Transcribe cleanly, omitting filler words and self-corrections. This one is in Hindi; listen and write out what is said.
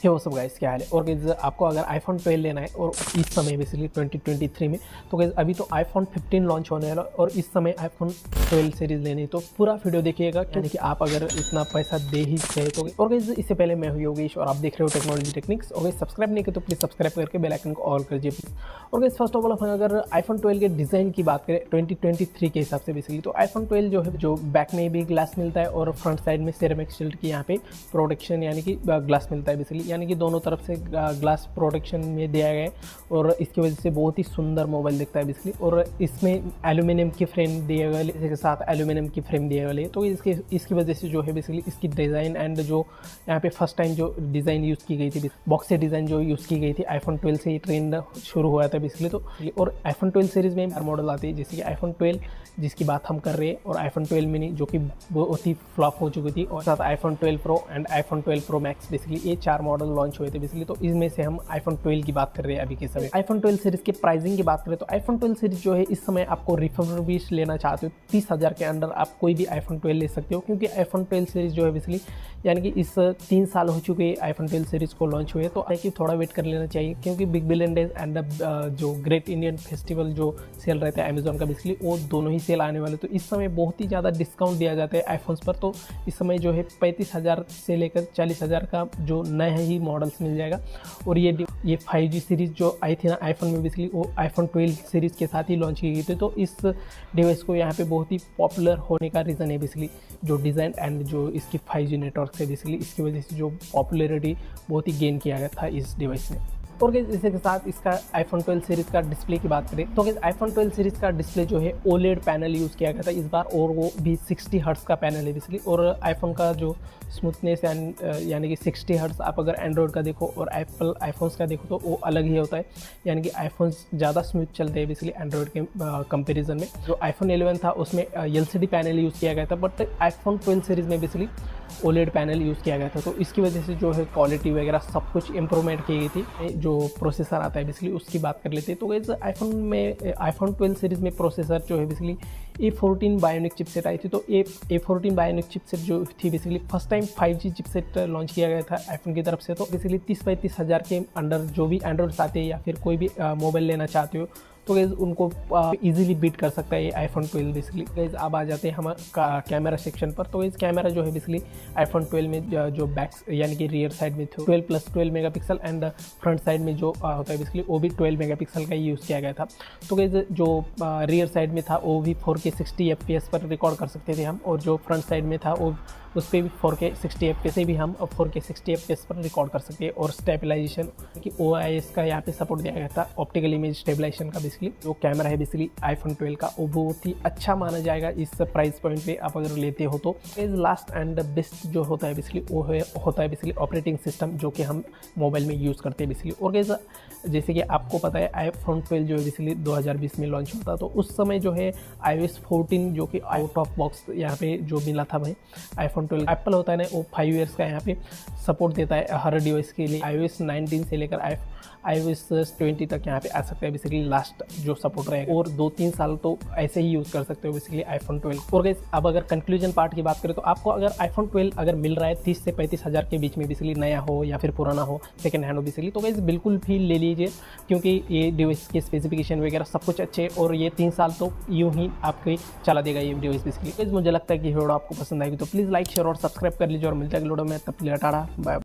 हे वो सब गाइस, क्या हाल है। और गाइस आपको अगर आईफोन 12 लेना है और इस समय बेसिकली 2023 में, तो गाइस अभी तो आईफोन 15 लॉन्च होने वाला और इस समय आईफोन 12 सीरीज़ लेनी है तो पूरा वीडियो देखिएगा, यानी कि आप अगर इतना पैसा दे ही सके तो। और गाइस इससे पहले मैं हूं योगेश और आप देख रहे हो टेक्नोलॉजी टेक्निक्स। और गाइस सब्सक्राइब नहीं किया तो प्लीज़ सब्सक्राइब करके बेल आइकन को ऑल कर दीजिए प्लीज़। और गाइस फर्स्ट ऑफ ऑल हम अगर आईफोन 12 के डिज़ाइन की बात करें 2023 के हिसाब से बेसिकली, तो आईफोन 12 जो है जो बैक में भी ग्लास मिलता है और फ्रंट साइड में सेरेमिक शील्ड की यहाँ पे प्रोटेक्शन यानी कि ग्लास मिलता है बेसिकली, यानी कि दोनों तरफ से ग्लास प्रोटेक्शन में दिया गया है और इसकी वजह से बहुत ही सुंदर मोबाइल दिखता है बेसिकली। और इसमें एल्यूमिनियम की फ्रेम दिए गए, इसके साथ एल्यूमिनियम की फ्रेम दिए गए, तो इसकी वजह से जो है बेसिकली इसकी डिज़ाइन एंड जो यहाँ पे फर्स्ट टाइम जो डिज़ाइन यूज़ की गई थी, बॉक्स से डिज़ाइन जो यूज़ की गई थी आईफोन 12 से ही ट्रेंड शुरू हुआ था बेसिकली। तो और आईफोन 12 सीरीज़ में मॉडल आती है, जैसे कि आईफोन 12 जिसकी बात हम कर रहे हैं और आईफोन 12 मिनी जो कि बहुत ही फ्लॉप हो चुकी थी, और साथ iPhone 12 pro and iPhone 12 pro max basically ये 4 मॉडल लॉन्च हुए थे बेसिकली। तो इसमें से हम आईफोन 12 की बात कर रहे हैं अभी के समय। आईफोन 12 सीरीज़ की प्राइसिंग की बात करें तो आईफोन 12 सीरीज़ जो है इस समय आपको रिफर्बिश लेना चाहते हो 30,000 के अंडर आप कोई भी आईफोन 12 ले सकते हो, क्योंकि आईफोन 12 सीरीज़ जो है बेसिकली यानी कि इस 3 साल हो चुके हैं आईफोन 12 सीरीज़ को लॉन्च हुए, तो कि थोड़ा वेट कर लेना चाहिए, क्योंकि बिग बिलियन डेज एंड जो ग्रेट इंडियन फेस्टिवल जो सेल रहता है अमेजोन का बेसिकली, वो दोनों ही सेल आने वाले। तो इस समय बहुत ही ज़्यादा डिस्काउंट दिया जाता है आईफोन्स पर, तो इस समय जो है 35,000 से लेकर 40,000 का जो नया ही मॉडल्स मिल जाएगा। और ये 5G सीरीज़ जो आई थी ना आईफोन में बेसिकली, वो आईफोन 12 सीरीज़ के साथ ही लॉन्च की गई थी। तो इस डिवाइस को यहाँ पे बहुत ही पॉपुलर होने का रीज़न है बेसिकली जो डिज़ाइन एंड जो इसकी 5G नेटवर्क है बेसिकली, इसकी वजह से जो पॉपुलैरिटी बहुत ही गेन किया गया था इस डिवाइस में। और गाइस इसी के साथ इसका आईफोन 12 सीरीज़ का डिस्प्ले की बात करें तो गाइस आईफोन 12 सीरीज़ का डिस्प्ले जो है ओलेड पैनल यूज़ किया गया था इस बार, और वो भी 60 हर्ट्ज़ का पैनल है बेसिकली। और आईफोन का जो स्मूथनेस यानी कि 60 हर्ट्ज़ आप अगर एंड्रॉयड का देखो और एप्पल आईफोन्स का देखो तो वो अलग ही होता है, यानी कि आईफोन्स ज़्यादा स्मूथ चलते हैं बेसिकली एंड्रॉयड के कंपेरिजन में। जो आईफोन 11 था उसमें LCD पैनल यूज़ किया गया था, बट आईफोन 12 सीरीज़ में बेसिकली ओलेड पैनल यूज़ किया गया था। तो इसकी वजह से जो है क्वालिटी वगैरह सब कुछ इम्प्रूवमेंट की गई थी। जो प्रोसेसर आता है बेसिकली उसकी बात कर लेते हैं तो गाइस आईफोन 12 सीरीज़ में प्रोसेसर जो है बेसिकली A14 बायोनिक चिपसेट आई थी। तो A14 बायोनिक चिपसेट जो थी basically first time 5G chipset launch किया गया था आईफोन की तरफ से। तो बेसिकली 30-35 हज़ार के अंडर जो भी एंड्रॉइड आते हैं या फिर कोई भी मोबाइल लेना चाहते हो तो गाइस उनको इजीली बीट कर सकता है ये आईफोन 12 बेसिकली। गाइस अब आ जाते हैं हम कैमरा सेक्शन पर। तो इस कैमरा जो है बेसिकली आईफोन 12 में जो बैक यानी कि रियर साइड में 12+12 मेगापिक्सल एंड फ्रंट साइड में जो होता है बेसिकली वो भी 12 मेगापिक्सल का ही यूज़ किया गया था। तो गाइस जो रियर साइड में था वो भी 4K 60 FPS पर रिकॉर्ड कर सकते थे हम, और जो फ्रंट साइड में था वो उस पर भी 4K 60 FPS से भी हम 4K 60 FPS पर रिकॉर्ड कर सकते हैं। और स्टेबलाइजेशन कि OIS का यहाँ पे सपोर्ट दिया गया था, ऑप्टिकल इमेज स्टेबलाइजेशन का बेसिकली जो कैमरा है बेसिकली आईफोन 12 का वो बहुत ही अच्छा माना जाएगा इस प्राइस पॉइंट पे आप अगर लेते हो तो। इज लास्ट एंड बेस्ट जो होता है बेसिकली वो होता है बेसिकली ऑपरेटिंग सिस्टम जो कि हम मोबाइल में यूज़ करते हैं बेसिकली। और जैसे कि आपको पता है आईफोन 12 जो है बेसिकली 2020 में लॉन्च होता, तो उस समय जो है iOS 14 जो कि आउट ऑफ बॉक्स यहाँ पे जो मिला था भाई आईफोन 12 एप्पल होता है ना, वो 5 ईयर्स का यहाँ पे सपोर्ट देता है हर डिवाइस के लिए। iOS 19 से लेकर iOS 20 तक यहाँ पे आ सकता है बेसिकली लास्ट जो सपोर्ट रहेगा, और 2-3 साल तो ऐसे ही यूज़ कर सकते हो बेसिकली आईफोन 12। और गाइस अब अगर कंक्लूजन पार्ट की बात करें तो आपको अगर आईफोन 12 अगर मिल रहा है 30 से 35 हज़ार के बीच में बेसिकली, नया हो या फिर पुराना हो सेकेंड हैंड हो बेसिकली, तो गाइस बिल्कुल भी ले लीजिए, क्योंकि ये डिवाइस के स्पेसिफिकेशन वगैरह सब कुछ अच्छे है और ये 3 साल तो यूँ ही आपके चला देगा ये डिवाइस बेसिकली। गाइस मुझे लगता है कि वीडियो आपको पसंद आएगी तो प्लीज़ लाइक शेयर और सब्सक्राइब कर लीजिए और मिलता है वीडियो में, तब टाटा बाय।